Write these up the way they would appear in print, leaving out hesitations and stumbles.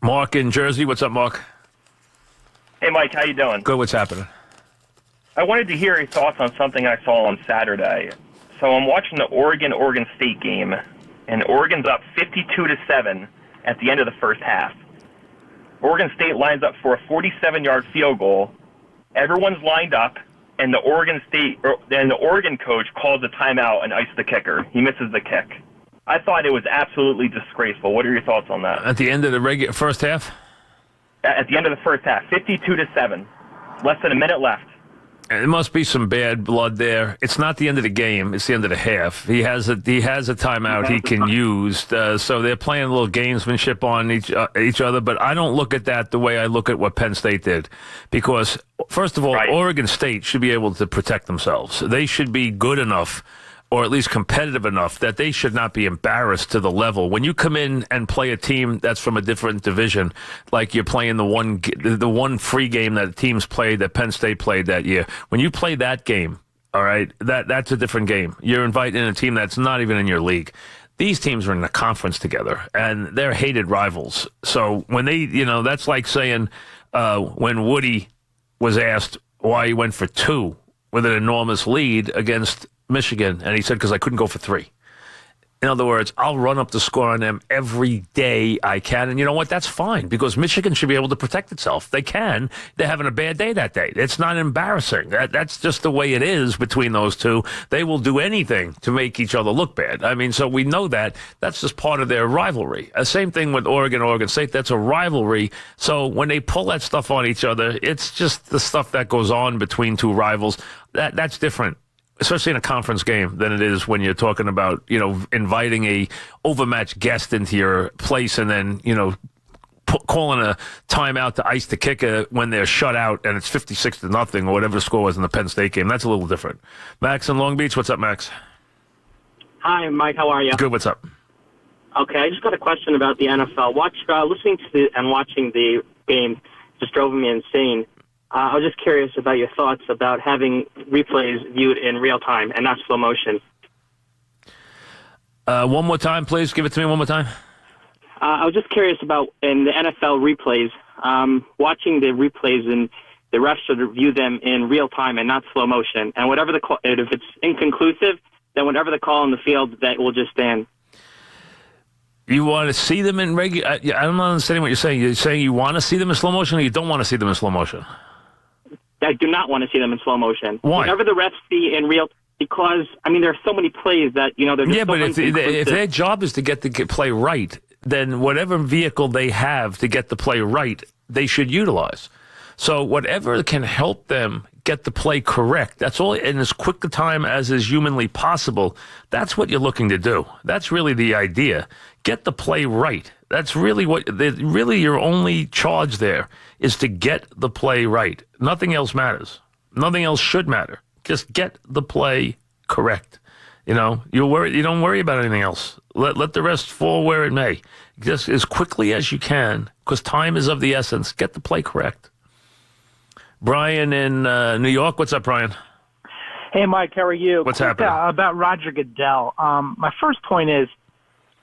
Mark in Jersey. What's up, Mark? Hey, Mike, how you doing? Good. What's happening? I wanted to hear your thoughts on something I saw on Saturday. So I'm watching the Oregon State game, and Oregon's up 52-7 at the end of the first half. Oregon State lines up for a 47-yard field goal. Everyone's lined up, and the Oregon coach calls a timeout and ices the kicker. He misses the kick. I thought it was absolutely disgraceful. What are your thoughts on that? At the end of the first half? At the end of the first half, 52-7, less than a minute left. There must be some bad blood there. It's not the end of the game. It's the end of the half. He has a timeout he can use. So they're playing a little gamesmanship on each other. But I don't look at that the way I look at what Penn State did. Because, first of all, right. Oregon State should be able to protect themselves. They should be good enough, or at least competitive enough, that they should not be embarrassed to the level. When you come in and play a team that's from a different division, like you're playing the one free game that teams played, that Penn State played that year, when you play that game, all right, that's a different game. You're inviting in a team that's not even in your league. These teams are in a conference together, and they're hated rivals. So when they, that's like saying when Woody was asked why he went for 2 with an enormous lead against Michigan, and he said, because I couldn't go for 3. In other words, I'll run up the score on them every day I can. And you know what? That's fine, because Michigan should be able to protect itself. They can. They're having a bad day that day. It's not embarrassing. That's just the way it is between those two. They will do anything to make each other look bad. I mean, so we know that. That's just part of their rivalry. Same thing with Oregon State. That's a rivalry. So when they pull that stuff on each other, it's just the stuff that goes on between two rivals. That's different, especially in a conference game, than it is when you're talking about, inviting a overmatched guest into your place and then, calling a timeout to ice the kicker when they're shut out and it's 56-0 or whatever the score was in the Penn State game. That's a little different. Max in Long Beach. What's up, Max? Hi, Mike. How are you? Good. What's up? Okay, I just got a question about the NFL. Listening to and watching the game just drove me insane. I was just curious about your thoughts about having replays viewed in real time and not slow motion. One more time, please. Give it to me one more time. I was just curious about, in the NFL replays, watching the replays, and the refs should view them in real time and not slow motion. And whatever if it's inconclusive, then whatever the call on the field, that will just stand. You want to see them in regular? I'm not understanding what you're saying. You're saying you want to see them in slow motion, or you don't want to see them in slow motion? I do not want to see them in slow motion. Why? Whatever the refs see in real, because there are so many plays that they're just but if their job is to get the play right, then whatever vehicle they have to get the play right, they should utilize. So whatever can help them get the play correct, that's all, in as quick a time as is humanly possible. That's what you're looking to do. That's really the idea. Get the play right. That's really your only charge there is to get the play right. Nothing else matters. Nothing else should matter. Just get the play correct. You don't worry about anything else. Let the rest fall where it may. Just as quickly as you can, because time is of the essence. Get the play correct. Brian in New York. What's up, Brian? Hey, Mike. How are you? What's happening? About Roger Goodell. My first point is,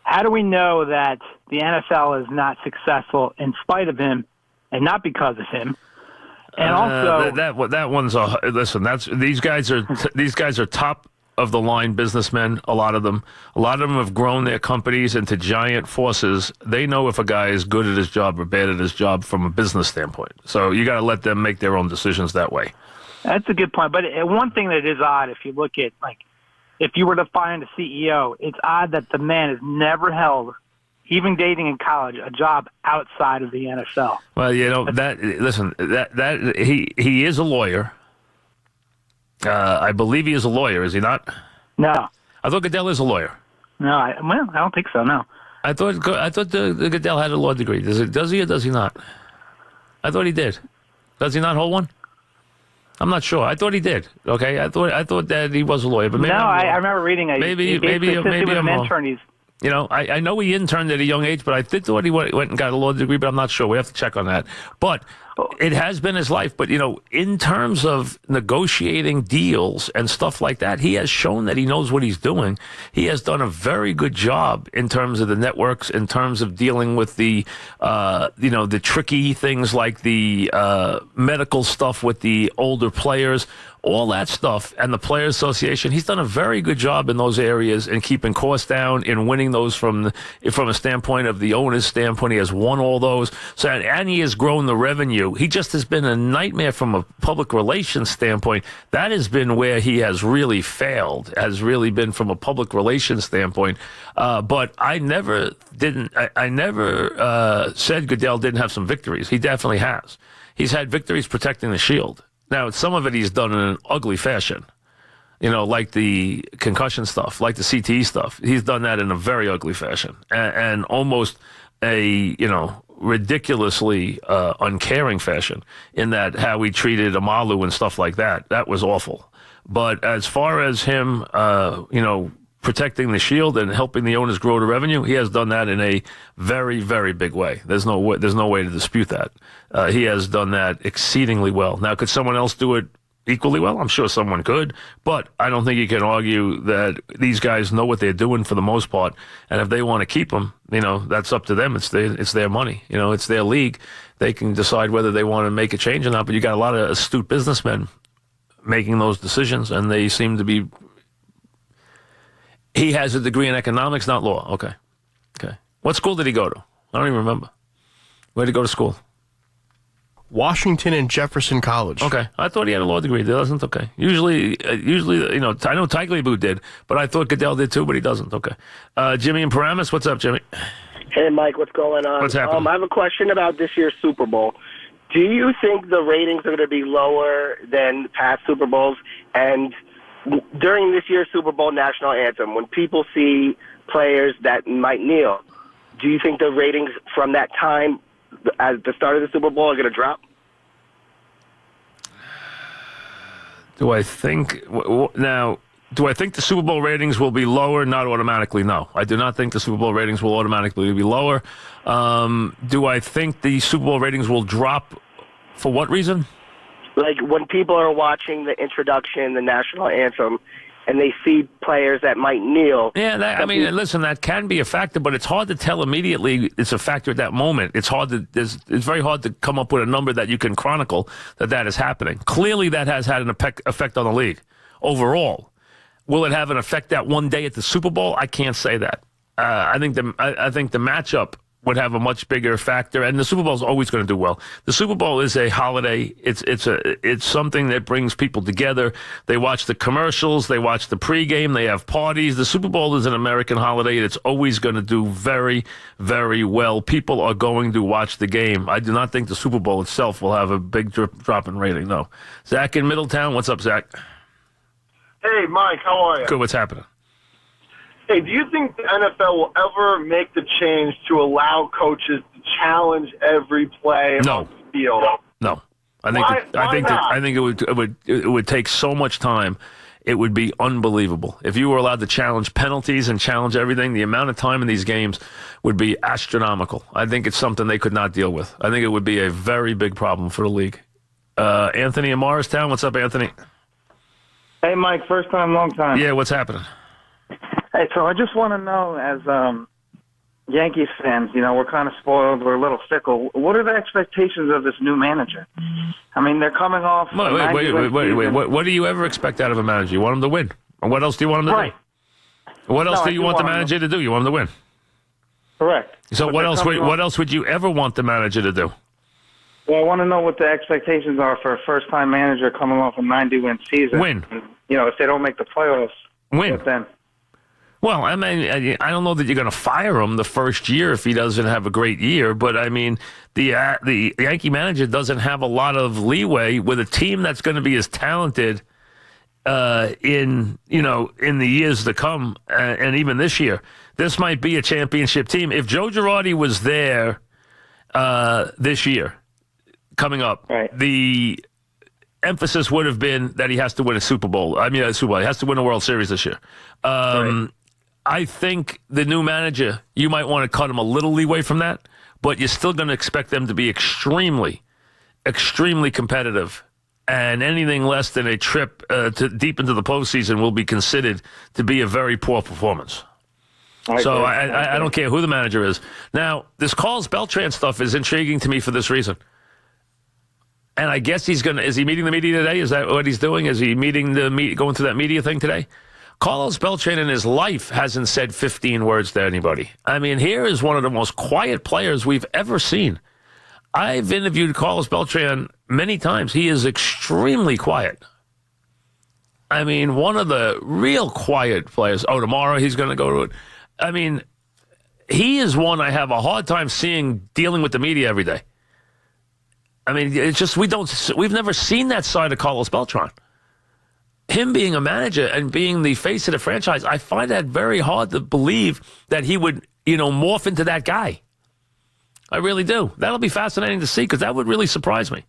how do we know that the NFL is not successful in spite of him and not because of him? And also, that one's listen. These guys are top of the line businessmen. A lot of them have grown their companies into giant forces. They know if a guy is good at his job or bad at his job from a business standpoint. So you got to let them make their own decisions that way. That's a good point. But one thing that is odd, if you look at, if you were to find a CEO, it's odd that the man has never held, even dating in college, a job outside of the NFL. Well, he is a lawyer. I believe he is a lawyer, is he not? No. I thought Goodell is a lawyer. No, I don't think so, no. I thought the Goodell had a law degree. Does he or does he not? I thought he did. Does he not hold one? I'm not sure. I thought he did. Okay, I thought that he was a lawyer, but maybe I remember reading maybe I'm wrong. I know he interned at a young age, but I thought he went and got a law degree, but I'm not sure. We have to check on that. But It has been his life, but, in terms of negotiating deals and stuff like that, he has shown that he knows what he's doing. He has done a very good job in terms of the networks, in terms of dealing with the, the tricky things like the medical stuff with the older players, all that stuff, and the Players Association. He's done a very good job in those areas in keeping costs down, in winning those from a standpoint of the owner's standpoint. He has won all those. So, and he has grown the revenue. He just has been a nightmare from a public relations standpoint. That has been where he has really failed, has really been from a public relations standpoint. But I never said Goodell didn't have some victories. He definitely has. He's had victories protecting the shield. Now, some of it he's done in an ugly fashion, like the concussion stuff, like the CTE stuff. He's done that in a very ugly fashion and almost a, ridiculously uncaring fashion in that how he treated Amalu and stuff like that. That was awful. But as far as him, protecting the shield and helping the owners grow the revenue, he has done that in a very, very big way. There's no way to dispute that. He has done that exceedingly well. Now, could someone else do it equally well? I'm sure someone could, but I don't think you can argue that these guys know what they're doing for the most part. And if they want to keep them, that's up to them. It's their money. It's their league. They can decide whether they want to make a change or not. But you got a lot of astute businessmen making those decisions, and they seem to be. He has a degree in economics, not law. Okay. What school did he go to? I don't even remember. Where did he go to school? Washington and Jefferson College. Okay. I thought he had a law degree. He doesn't? Okay. Usually, I know Tagliabue did, but I thought Goodell did too, but he doesn't. Okay. Jimmy in Paramus. What's up, Jimmy? Hey, Mike. What's going on? What's happening? I have a question about this year's Super Bowl. Do you think the ratings are going to be lower than past Super Bowls? And during this year's Super Bowl national anthem, when people see players that might kneel, do you think the ratings from that time at the start of the Super Bowl are going to drop? Do I think the Super Bowl ratings will be lower? Not automatically, no. I do not think the Super Bowl ratings will automatically be lower. Do I think the Super Bowl ratings will drop for what reason? Like when people are watching the introduction, the national anthem, and they see players that might kneel. Yeah, listen, that can be a factor, but it's hard to tell immediately it's a factor at that moment. It's very hard to come up with a number that you can chronicle that is happening. Clearly, that has had an effect on the league overall. Will it have an effect that one day at the Super Bowl? I can't say that. I think the matchup would have a much bigger factor, and the Super Bowl is always going to do well. The Super Bowl is a holiday. It's something that brings people together. They watch the commercials. They watch the pregame. They have parties. The Super Bowl is an American holiday. It's always going to do very, very well. People are going to watch the game. I do not think the Super Bowl itself will have a big drop in rating, no. Zach in Middletown. What's up, Zach? Hey, Mike. How are you? Good. What's happening? Hey, do you think the NFL will ever make the change to allow coaches to challenge every play on the field? No. I think it would take so much time. It would be unbelievable. If you were allowed to challenge penalties and challenge everything, the amount of time in these games would be astronomical. I think it's something they could not deal with. I think it would be a very big problem for the league. Anthony in Morristown. What's up, Anthony? Hey, Mike. First time, long time. Yeah, what's happening? Hey, so I just want to know, as Yankees fans, we're kind of spoiled, we're a little fickle. What are the expectations of this new manager? I mean, they're coming off. Wait. What do you ever expect out of a manager? You want him to win. And what else do you want him to do? What else do you want the manager to do? You want him to win. Correct. So what else would you ever want the manager to do? Well, I want to know what the expectations are for a first-time manager coming off a 90-win season. Win. And, if they don't make the playoffs, win. What then? Well, I mean, I don't know that you're going to fire him the first year if he doesn't have a great year, but I mean, the Yankee manager doesn't have a lot of leeway with a team that's going to be as talented in the years to come, and even this year. This might be a championship team. If Joe Girardi was there this year, coming up, right, the emphasis would have been that he has to win a Super Bowl. I mean, a Super Bowl. He has to win a World Series this year. Right. I think the new manager, you might want to cut him a little leeway from that, but you're still going to expect them to be extremely extremely competitive, and anything less than a trip to deep into the postseason will be considered to be a very poor performance. So I don't care who the manager is. Now, this Carlos Beltran stuff is intriguing to me for this reason. And I guess is he meeting the media today? Is that what he's doing? Is he meeting going to that media thing today? Carlos Beltran in his life hasn't said 15 words to anybody. I mean, here is one of the most quiet players we've ever seen. I've interviewed Carlos Beltran many times. He is extremely quiet. I mean, one of the real quiet players. Oh, tomorrow he's going to go to it. I mean, he is one I have a hard time seeing dealing with the media every day. I mean, it's just we've never seen that side of Carlos Beltran. Him being a manager and being the face of the franchise, I find that very hard to believe that he would, morph into that guy. I really do. That'll be fascinating to see because that would really surprise me.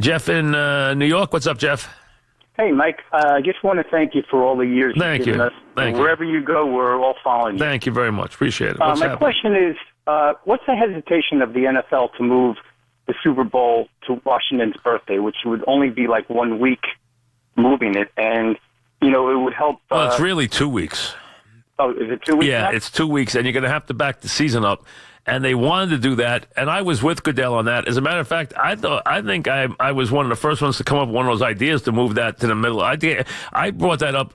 Jeff in New York, what's up, Jeff? Hey, Mike, I just want to thank you for all the years you've given us. Wherever you go, we're all following you. Thank you very much. Appreciate it. My question is, what's the hesitation of the NFL to move the Super Bowl to Washington's birthday, which would only be like 1 week moving it, and, it would help... well, it's really 2 weeks. Oh, is it 2 weeks? Yeah, it's 2 weeks, and you're going to have to back the season up. And they wanted to do that, and I was with Goodell on that. As a matter of fact, I think I was one of the first ones to come up with one of those ideas to move that to the middle. I brought that up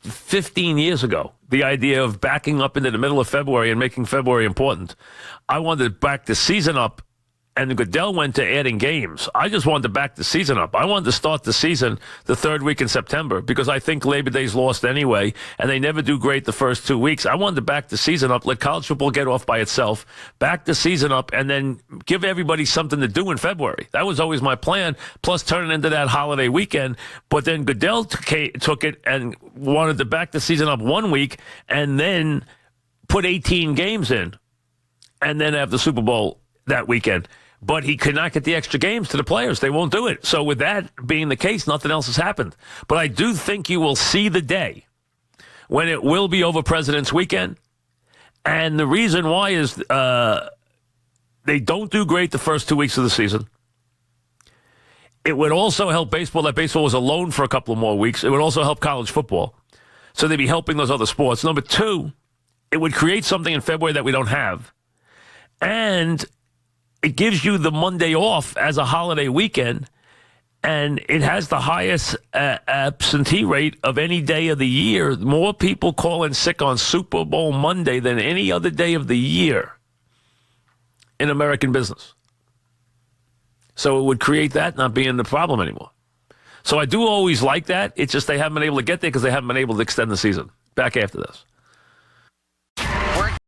15 years ago, the idea of backing up into the middle of February and making February important. I wanted to back the season up, and Goodell went to adding games. I just wanted to back the season up. I wanted to start the season the third week in September because I think Labor Day's lost anyway, and they never do great the first 2 weeks. I wanted to back the season up, let college football get off by itself, back the season up, and then give everybody something to do in February. That was always my plan, plus turn it into that holiday weekend. But then Goodell took it and wanted to back the season up 1 week and then put 18 games in and then have the Super Bowl that weekend. But he could not get the extra games to the players. They won't do it. So with that being the case, nothing else has happened. But I do think you will see the day when it will be over President's Weekend. And the reason why is they don't do great the first 2 weeks of the season. It would also help baseball. That baseball was alone for a couple of more weeks. It would also help college football. So they'd be helping those other sports. Number two, it would create something in February that we don't have. And it gives you the Monday off as a holiday weekend, and it has the highest absentee rate of any day of the year. More people call in sick on Super Bowl Monday than any other day of the year in American business. So it would create that not being the problem anymore. So I do always like that. It's just they haven't been able to get there because they haven't been able to extend the season. Back after this.